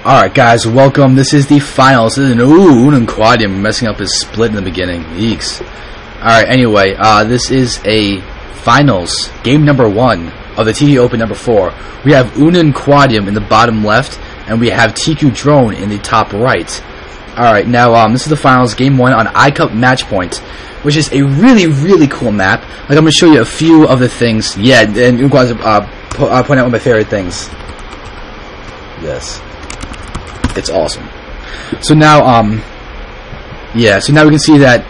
Alright guys, welcome. This is the finals. This is an Ununquadium messing up his split in the beginning. Yeeks. Alright, anyway, this is a finals, game number 1 of the TV Open number 4. We have Ununquadium in the bottom left, and we have tQDrone in the top right. Alright, now this is the finals, game 1 on iCCup Match Point, which is a really cool map. Like, I'm going to show you a few of the things. Yeah, and Ununquadium point out one of my favorite things. Yes. It's awesome. So now, so now we can see that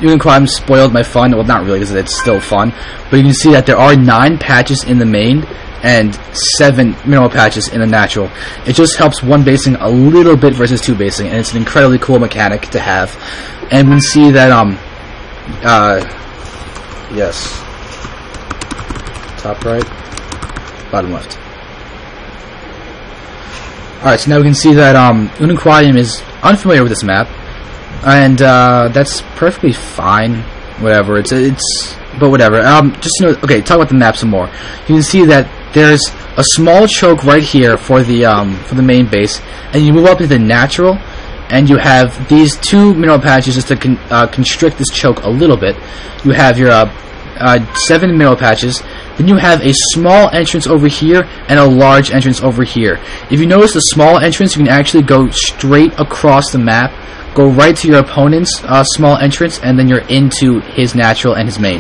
Ununquadium spoiled my fun. Well, not really, because it's still fun. But you can see that there are 9 patches in the main and 7 mineral patches in the natural. It just helps one basing a little bit versus 2 basing, and it's an incredibly cool mechanic to have. And we can see that, yes, top right, bottom left. Alright, so now we can see that Ununquadium is unfamiliar with this map, and that's perfectly fine. Whatever, but whatever. Just okay, talk about the map some more. You can see that there's a small choke right here for the main base, and you move up to the natural, and you have these 2 mineral patches just to constrict this choke a little bit. You have your 7 mineral patches. Then you have a small entrance over here and a large entrance over here. If you notice the small entrance, you can actually go straight across the map, go right to your opponent's small entrance, and then you're into his natural and his main.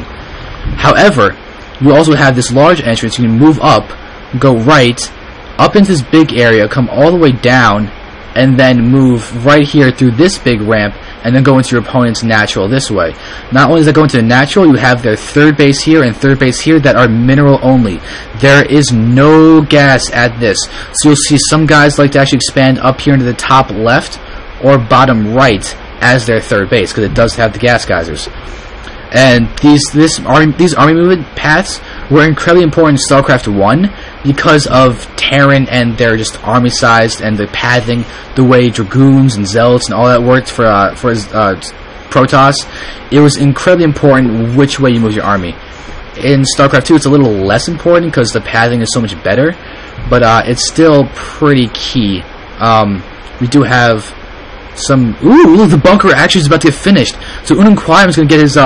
However, you also have this large entrance. You can move up, go right, up into this big area, come all the way down, and then move right here through this big ramp, and then go into your opponent's natural this way. Not only does that go into the natural, you have their 3rd base here and 3rd base here that are mineral only. There is no gas at this. So you'll see some guys like to actually expand up here into the top left or bottom right as their 3rd base, because it does have the gas geysers. And these army movement paths were incredibly important in StarCraft 1 because of Terran and their just army sized and the pathing, the way dragoons and zealots and all that worked for his Protoss. It was incredibly important which way you move your army. In StarCraft 2, it's a little less important because the pathing is so much better, but it's still pretty key. We do have some. Ooh, look, the bunker actually is about to get finished. So Ununquadium is going to get his.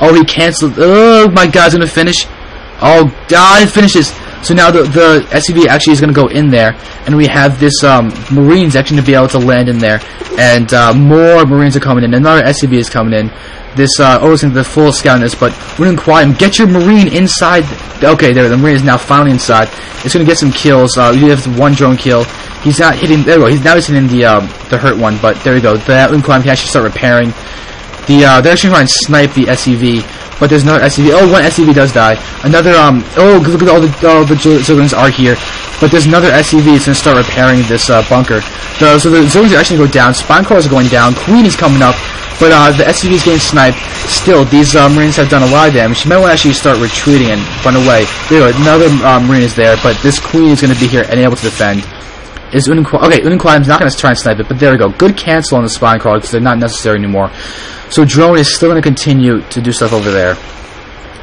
Oh, he canceled. Oh my God, he's going to finish. Oh God, it finishes. So now the SCV actually is going to go in there, and we have this Marines actually going to be able to land in there, and more Marines are coming in. Another SCV is coming in. This looks into the full scout on this, but Ununquadium, get your Marine inside. Okay, there, the Marine is now finally inside. It's going to get some kills. You have 1 drone kill. He's not hitting. There we go. He's hitting the hurt one, but there we go. That Ununquadium can actually start repairing. They're actually trying to snipe the SCV. But there's another SCV. Oh, 1 SCV does die. Another, oh, look at all the Zerglings are here. But there's another SCV that's going to start repairing this bunker. So the Zerglings are actually going to go down. Spine crawlers are going down. Queen is coming up. But the SCV is getting sniped. Still, these Marines have done a lot of damage. You might want to actually start retreating and run away. There we go. Another Marine is there. But this Queen is going to be here and able to defend. Okay, Ununquadium's not going to try and snipe it. But there we go. Good cancel on the spine crawler because they're not necessary anymore. So drone is still going to continue to do stuff over there.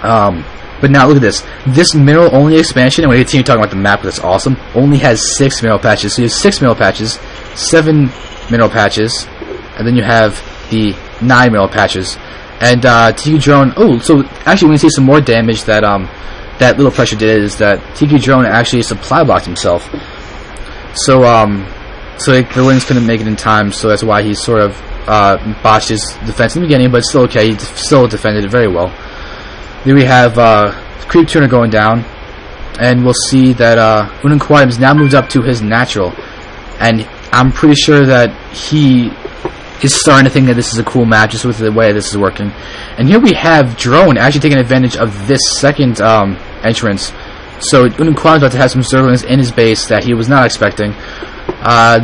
But now look at this. This mineral only expansion, and when we continue talking about the map, that's awesome, only has 6 mineral patches. So you have 6 mineral patches, 7 mineral patches, and then you have the 9 mineral patches. And tQDrone, oh, so actually we can see some more damage that that little pressure did is that tQDrone actually supply blocked himself. So the wings couldn't make it in time, so that's why he sort of botched his defense in the beginning, but it's still okay. He still defended it very well. Then we have Creep Tuner going down, and we'll see that Ununquadium has now moved up to his natural, and I'm pretty sure that he is starting to think that this is a cool map just with the way this is working. And here we have Drone actually taking advantage of this second entrance. So Ununquadium is about to have some Zerglings in his base that he was not expecting.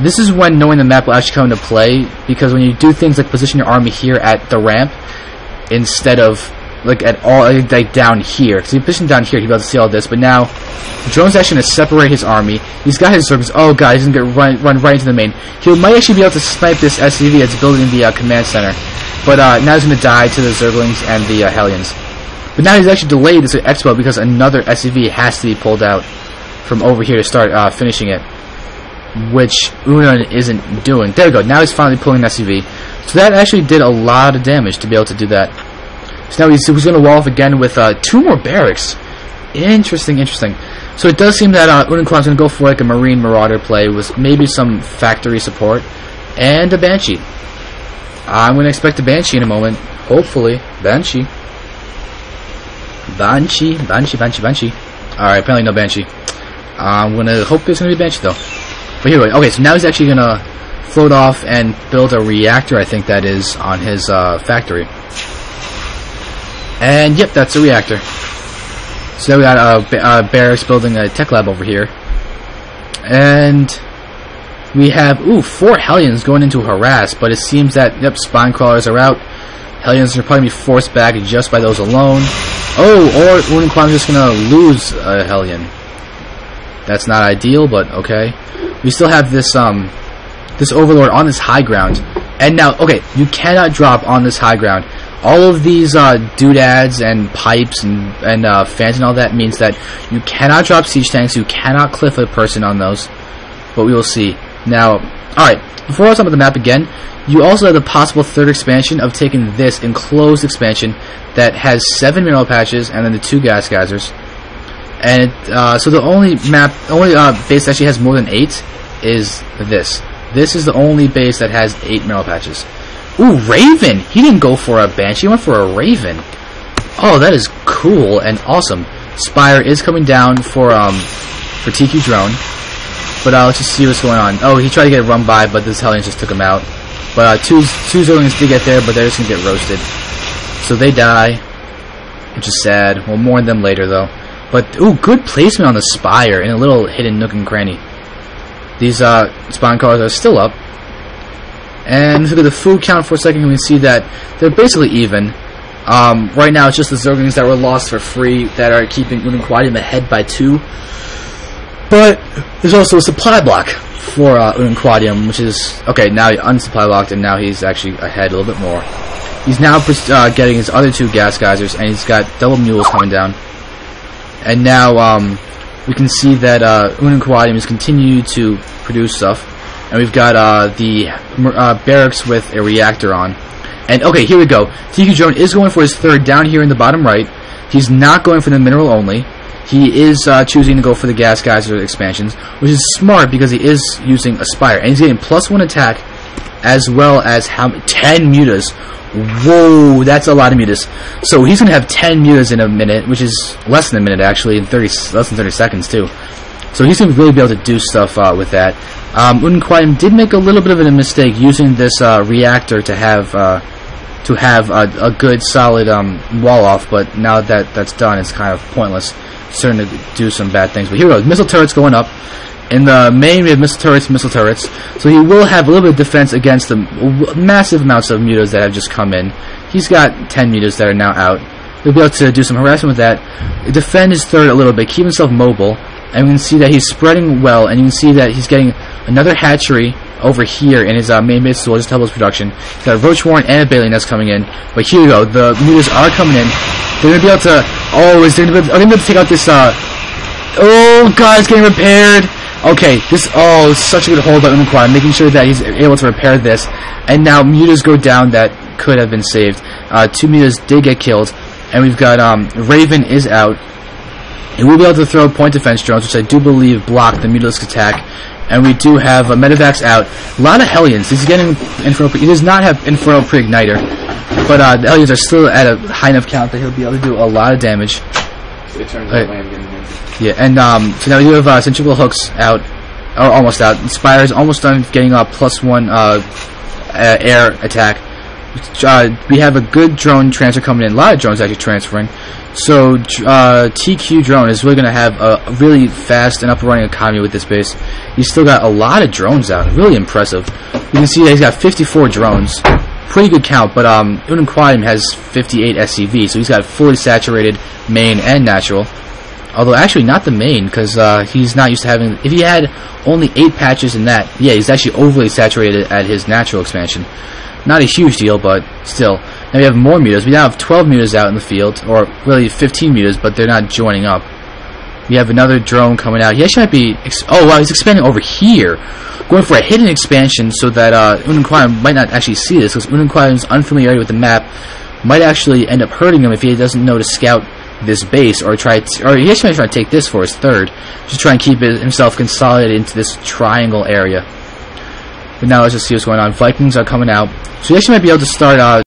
This is when knowing the map will actually come into play, because when you do things like position your army here at the ramp instead of like down here, because if you position down here, he'll be able to see all this. But now Drone's actually going to separate his army. He's got his Zerglings. Oh God, he's going to run right into the main. He might actually be able to snipe this SCV that's building the command center, but now he's going to die to the Zerglings and the Hellions. But now he's actually delayed this expo because another SCV has to be pulled out from over here to start finishing it. which Unun isn't doing. There we go. Now he's finally pulling an SCV. So that actually did a lot of damage to be able to do that. So now he's going to wall off again with 2 more barracks. Interesting, interesting. So it does seem that Ununquadium's going to go for like a Marine Marauder play with maybe some factory support and a Banshee. I'm going to expect a Banshee in a moment. Hopefully. Banshee. Banshee. Alright, apparently no Banshee. I'm going to hope there's going to be a Banshee though. But here we go. Okay, so now he's actually going to float off and build a reactor, I think that is, on his factory. And yep, that's a reactor. So we got barracks building a tech lab over here. And we have, 4 Hellions going into harass, but it seems that, yep, spine crawlers are out. Hellions are probably be forced back just by those alone. Oh, or Ununquadium's just gonna lose a Hellion. That's not ideal, but okay. We still have this this Overlord on this high ground. And now, okay, you cannot drop on this high ground. All of these doodads and pipes and fans and all that means that you cannot drop siege tanks, you cannot cliff a person on those. But we will see. Now, alright, before I talk about the map again, you also have the possible third expansion of taking this enclosed expansion that has 7 mineral patches and then the 2 gas geysers. And so the only base that actually has more than 8 is this. This is the only base that has 8 mineral patches. Ooh, Raven! He didn't go for a Banshee, he went for a Raven. Oh, that is cool and awesome. Spire is coming down for tQDrone. But let's just see what's going on. Oh, he tried to get run by, but this Hellion just took him out. But two Zerglings did get there, but they're just going to get roasted. So they die, which is sad. We'll mourn them later, though. But, ooh, good placement on the Spire in a little hidden nook and cranny. These spawn cars are still up. And let's look at the food count for a second, and we see that they're basically even. Right now, it's just the Zerglings that were lost for free that are keeping Ununquadium ahead by 2. But there's also a supply block for Ununquadium, which is okay. Now he unsupply blocked, and now he's actually ahead a little bit more. He's now getting his other 2 gas geysers, and he's got double mules coming down. And now we can see that Ununquadium is continuing to produce stuff, and we've got the barracks with a reactor on. And okay, here we go. tQDrone is going for his 3rd down here in the bottom right. He's not going for the mineral only. He is choosing to go for the gas geyser expansions, which is smart because he is using a Spire, and he's getting +1 attack as well as 10 mutas. Whoa, that's a lot of mutas. So he's gonna have 10 mutas in a minute, which is less than a minute actually, in less than 30 seconds too. So he's gonna really be able to do stuff with that. Ununquadium did make a little bit of a mistake using this reactor to have a good solid wall off, but now that that's done, it's kind of pointless. It's starting to do some bad things. But here we go, missile turrets going up. In the main, we have missile turrets. So he will have a little bit of defense against the massive amounts of mutas that have just come in. He's got 10 mutas that are now out. He'll be able to do some harassment with that. Defend his 3rd a little bit, keep himself mobile. And we can see that he's spreading well, and you can see that he's getting another hatchery over here in his main base, so we'll just double his production. He's got a Roach Warren and a Bailey Nest coming in. But here we go, the mutas are coming in. They're going to be able to, are they going to be able to take out this, oh god, it's getting repaired. Okay, this, such a good hold by Ununquadium, making sure that he's able to repair this. And now mutas go down that could have been saved. 2 mutas did get killed, and we've got, Raven is out. He will be able to throw point defense drones, which I do believe block the mutalisk attack. And we do have Medivacs out. A lot of Hellions. He's getting Inferno. He does not have Inferno Pre-Igniter, but the Hellions are still at a high enough count that he'll be able to do a lot of damage. It turns out I am getting injured. Yeah, and so now we do have Centrifugal Hooks out, or almost out. Spire's almost done getting a +1 air attack. We have a good drone transfer coming in. A lot of drones actually transferring. So tQDrone is really going to have a really fast and up-and-running economy with this base. He's still got a lot of drones out. Really impressive. You can see that he's got 54 drones. Pretty good count, but Ununquadium has 58 SCV, so he's got fully saturated main and natural. Although actually not the main, because he's not used to having. If he had only 8 patches in that, yeah, he's actually overly saturated at his natural expansion. Not a huge deal, but still. Now we have more mutas. We now have 12 mutas out in the field, or really 15 mutas, but they're not joining up. We have another drone coming out. He actually might be... oh, wow, he's expanding over here. Going for a hidden expansion so that Ununquadium might not actually see this, because Ununquadium's unfamiliarity with the map might actually end up hurting him if he doesn't know to scout this base, or he actually might try to take this for his third. Just try and keep himself consolidated into this triangle area. But now let's just see what's going on. Vikings are coming out. So he actually might be able to start